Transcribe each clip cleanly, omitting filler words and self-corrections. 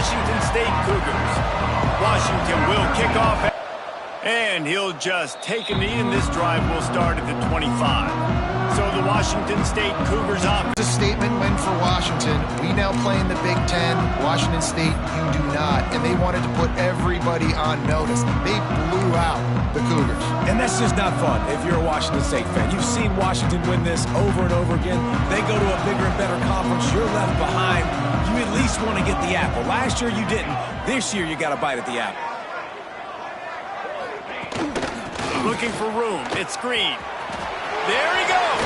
Washington State Cougars. Washington will kick off, and he'll just take a knee, and this drive will start at the 25. So the Washington State Cougars offense. It's a statement win for Washington. We now play in the Big Ten. Washington State, you do not. And they wanted to put everybody on notice. They blew out the Cougars. And that's just not fun if you're a Washington State fan. You've seen Washington win this over and over again. They go to a bigger and better conference. You're left behind. You at least want to get the apple. Last year you didn't. This year you got to bite at the apple. Looking for room. It's screen. There he goes.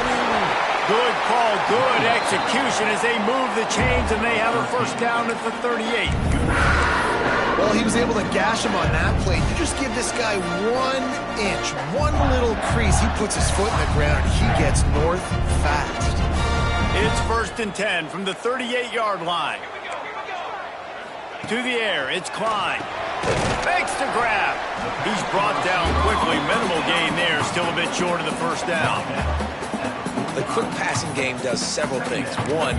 Good call, good execution as they move the chains, and they have a first down at the 38. Well, he was able to gash him on that play. You just give this guy 1 inch, one little crease. He puts his foot in the ground. He gets north fast. It's 1st and 10 from the 38-yard line. To the air, it's Klein. Makes the grab. He's brought down quickly. Minimal gain there. Still a bit short of the first down. The quick passing game does several things. One,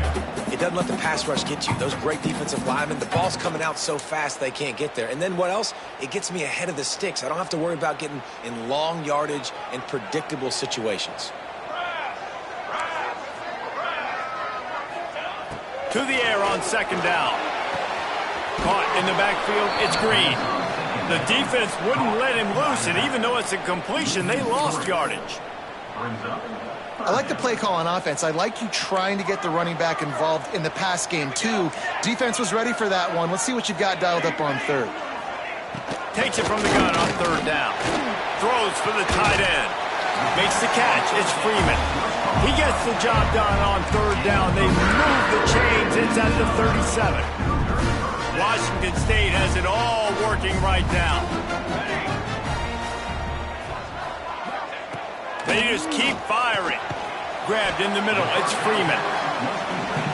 it doesn't let the pass rush get you. Those great defensive linemen, the ball's coming out so fast they can't get there. And then what else? It gets me ahead of the sticks. I don't have to worry about getting in long yardage and predictable situations. To the air on 2nd down. Caught in the backfield, it's Green. The defense wouldn't let him loose, and even though it's a completion, they lost yardage. I like the play call on offense. I like you trying to get the running back involved in the pass game, too. Defense was ready for that one. Let's see what you've got dialed up on 3rd. Takes it from the gun on 3rd down. Throws for the tight end. Makes the catch. It's Freeman. He gets the job done on 3rd down. They move the chains. It's at the 37. Washington State has it all working right now. They just keep firing. Grabbed in the middle. It's Freeman.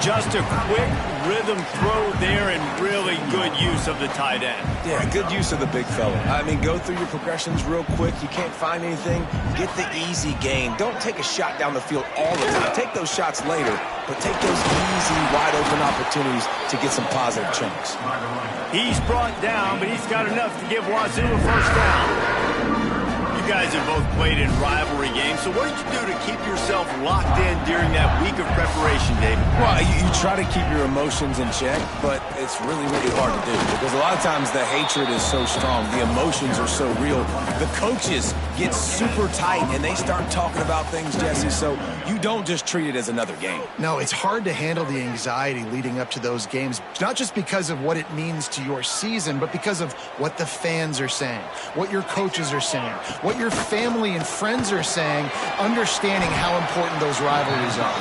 Just a quick rhythm throw there and really good use of the tight end. Yeah, good use of the big fella. I mean, go through your progressions real quick. You can't find anything. Get the easy gain. Don't take a shot down the field all the time. Take those shots later, but take those easy, wide-open opportunities to get some positive chunks. He's brought down, but he's got enough to give Wazoo a first down. You guys have both played in rivalry games, so what did you do to keep yourself locked in during that week of preparation, David? Well, you try to keep your emotions in check, but it's really, really hard to do because a lot of times the hatred is so strong. The emotions are so real. The coaches get super tight, and they start talking about things, Jesse, so you don't just treat it as another game. No, it's hard to handle the anxiety leading up to those games, not just because of what it means to your season, but because of what the fans are saying, what your coaches are saying, what your family and friends are saying, understanding how important those rivalries are.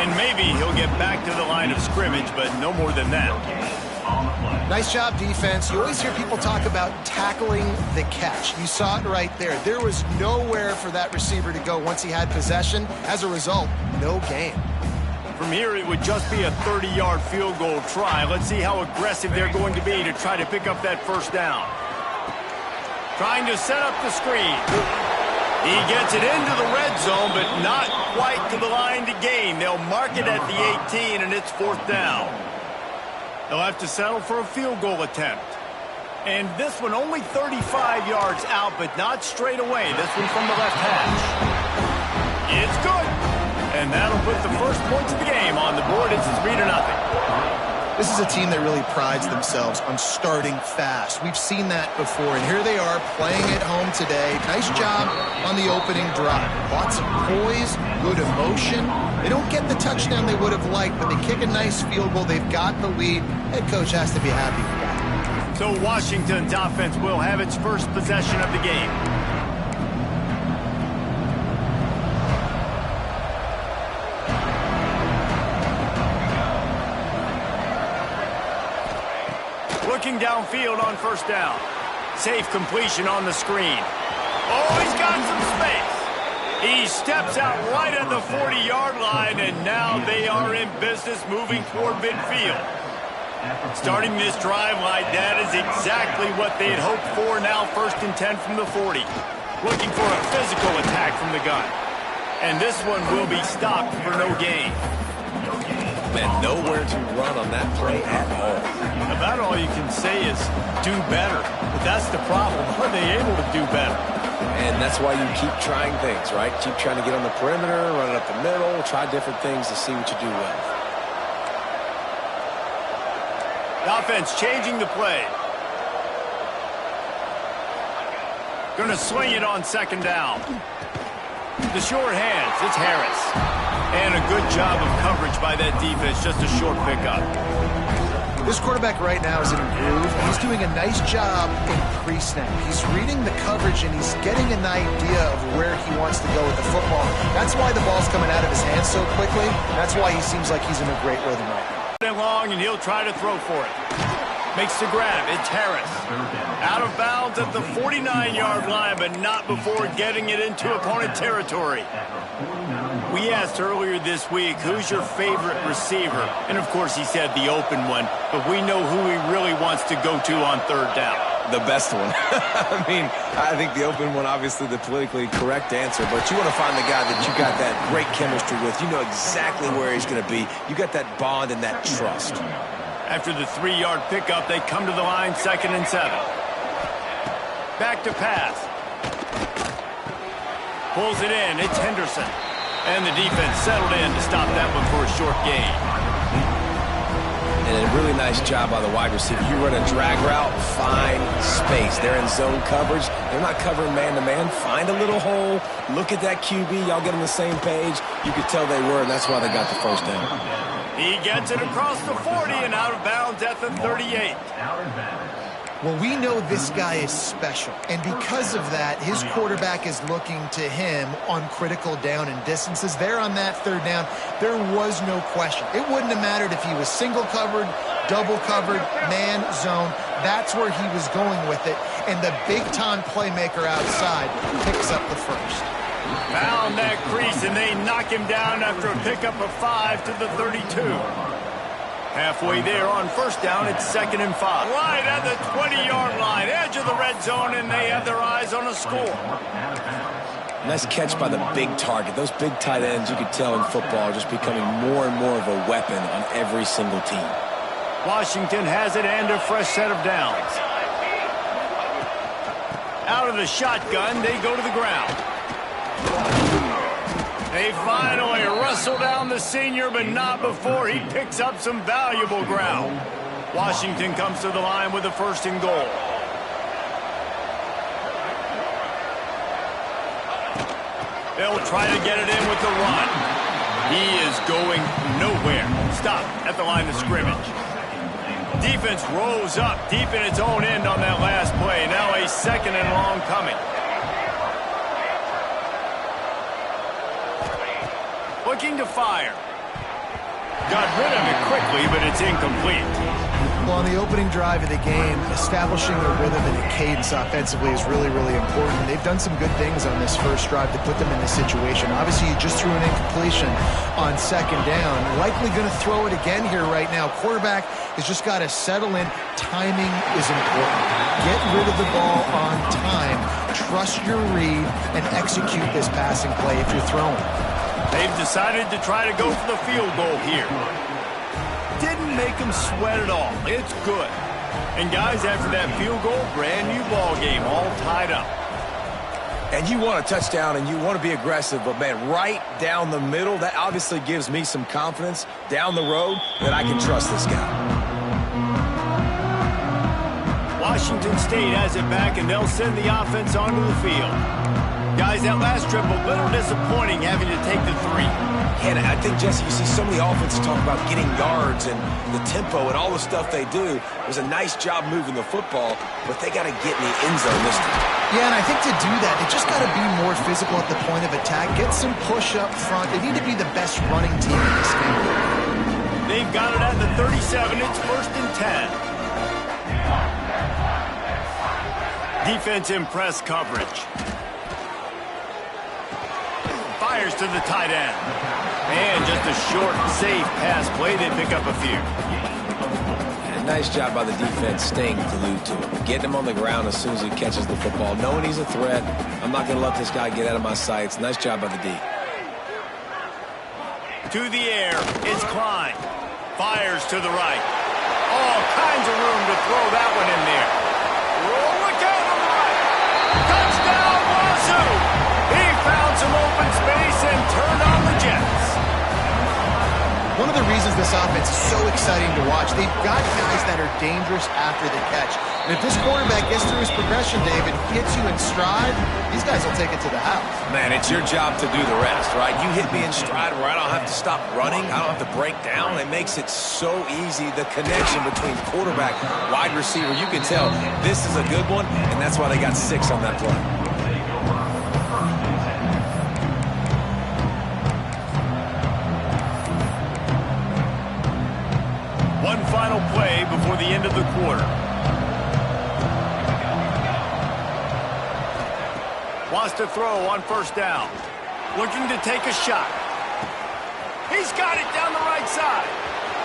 And maybe he'll get back to the line of scrimmage, but no more than that. Nice job, defense. You always hear people talk about tackling the catch. You saw it right there. There was nowhere for that receiver to go once he had possession. As a result, no gain. From here, it would just be a 30-yard field goal try. Let's see how aggressive they're going to be to try to pick up that first down. Trying to set up the screen. He gets it into the red zone, but not quite to the line to gain. They'll mark it at the 18, and it's 4th down. They'll have to settle for a field goal attempt. And this one only 35 yards out, but not straight away. This one from the left hash. It's good. And that'll put the first points of the game on the board. It's 3-0. This is a team that really prides themselves on starting fast. We've seen that before, and here they are playing at home today. Nice job on the opening drive. Lots of poise, good emotion. They don't get the touchdown they would have liked, but they kick a nice field goal. They've got the lead. Head coach has to be happy with that. So Washington's offense will have its first possession of the game. Looking downfield on first down. Safe completion on the screen. Oh, he's got some space. He steps out right at the 40-yard line, and now they are in business moving toward midfield. Starting this drive like that is exactly what they had hoped for. Now 1st and 10 from the 40. Looking for a physical attack from the gun. And this one will be stopped for no gain. Man, nowhere to run on that play at all. about all you can say is do better. But that's the problem. Are they able to do better? And that's why you keep trying things, right? Keep trying to get on the perimeter, run it up the middle, try different things to see what you do well. The offense changing the play. Going to swing it on second down. The short hands, it's Harris. And a good job of coverage by that defense, just a short pickup. This quarterback right now is in a groove. He's doing a nice job in pre-snap. He's reading the coverage, and he's getting an idea of where he wants to go with the football. That's why the ball's coming out of his hands so quickly. That's why he seems like he's in a great rhythm right now. Long, and he'll try to throw for it. Makes the grab. It's Harris. Out of bounds at the 49-yard line, but not before getting it into opponent territory. We asked earlier this week, who's your favorite receiver? And, of course, he said the open one, but we know who he really wants to go to on third down. The best one. I mean, I think the open one, obviously the politically correct answer, but you want to find the guy that you got that great chemistry with. You know exactly where he's going to be. You got that bond and that trust. After the 3-yard pickup, they come to the line, 2nd and 7. Back to pass. Pulls it in. It's Henderson. And the defense settled in to stop that one for a short gain. And a really nice job by the wide receiver. You run a drag route, find space. They're in zone coverage. They're not covering man-to-man. Find a little hole. Look at that QB. Y'all get on the same page. You could tell they were, and that's why they got the first down. He gets it across the 40 and out of bounds at the 38. Well, we know this guy is special, and because of that, his quarterback is looking to him on critical down and distances. There on that third down, there was no question. It wouldn't have mattered if he was single covered, double covered, man, zone. That's where he was going with it, and the big-time playmaker outside picks up the first. Found that crease, and they knock him down after a pickup of 5 to the 32. Halfway there on first down, it's 2nd and 5. Right at the 20-yard line, edge of the red zone, and they have their eyes on a score. Nice catch by the big target. Those big tight ends, you could tell in football, are just becoming more and more of a weapon on every single team. Washington has it and a fresh set of downs. Out of the shotgun, they go to the ground. They finally wrestle down the senior, but not before he picks up some valuable ground. Washington comes to the line with a 1st and goal. They'll try to get it in with the run. He is going nowhere. Stop at the line of scrimmage. Defense rose up deep in its own end on that last play. Now a 2nd and long coming. Looking to fire. Got rid of it quickly, but it's incomplete. Well, on the opening drive of the game, establishing a rhythm and a cadence offensively is really, really important. They've done some good things on this first drive to put them in this situation. Obviously, you just threw an incompletion on 2nd down. Likely going to throw it again here right now. Quarterback has just got to settle in. Timing is important. Get rid of the ball on time. Trust your read and execute this passing play if you're throwing. They've decided to try to go for the field goal here. Didn't make them sweat at all. It's good. And guys, after that field goal, brand new ball game, all tied up. And you want a touchdown and you want to be aggressive, but man, right down the middle, that obviously gives me some confidence down the road that I can trust this guy. Washington State has it back, and they'll send the offense onto the field. Guys, that last trip, a little disappointing having to take the 3. And I think, Jesse, you see so many offenses talk about getting yards and the tempo and all the stuff they do. It was a nice job moving the football, but they got to get in the end zone this time. Yeah, and I think to do that, they just got to be more physical at the point of attack. Get some push up front. They need to be the best running team in this game. They've got it at the 37. It's 1st and 10. Defense in press coverage. Fires to the tight end. And just a short, safe pass play. They pick up a few. And nice job by the defense staying glued to him. Getting him on the ground as soon as he catches the football. Knowing he's a threat. I'm not going to let this guy get out of my sights. Nice job by the D. To the air. It's Klein. Fires to the right. Oh, kinds of room to throw that one in there. Oh, look out on the right. Touchdown, Wazoo! He found some open space and turned on the Jets. One of the reasons this offense is so exciting to watch, they've got guys that are dangerous after the catch. And if this quarterback gets through his progression, David, hits you in stride, these guys will take it to the house. Man, it's your job to do the rest, right? You hit me in stride where I don't have to stop running. I don't have to break down. It makes it so easy, the connection between quarterback, wide receiver. You can tell this is a good one, and that's why they got 6 on that play. One final play before the end of the quarter. Wants to throw on first down. Looking to take a shot. He's got it down the right side.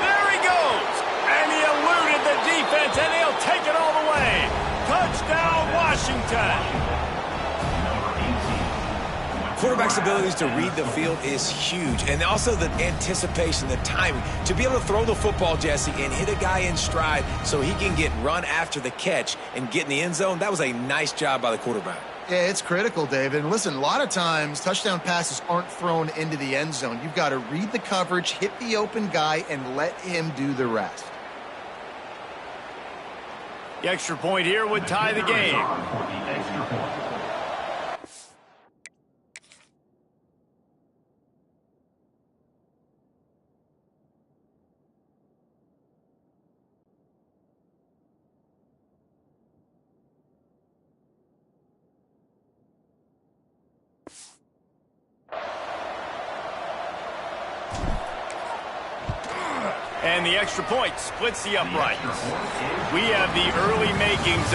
There he goes. And he eluded the defense, and he'll take it all the way. Touchdown, Washington. Quarterback's abilities to read the field is huge, and also the anticipation, the timing. To be able to throw the football, Jesse, and hit a guy in stride so he can get run after the catch and get in the end zone, that was a nice job by the quarterback. Yeah, it's critical, David. And listen, a lot of times touchdown passes aren't thrown into the end zone. You've got to read the coverage, hit the open guy, and let him do the rest. The extra point here would tie the game. And the extra point splits the uprights. We have the early makings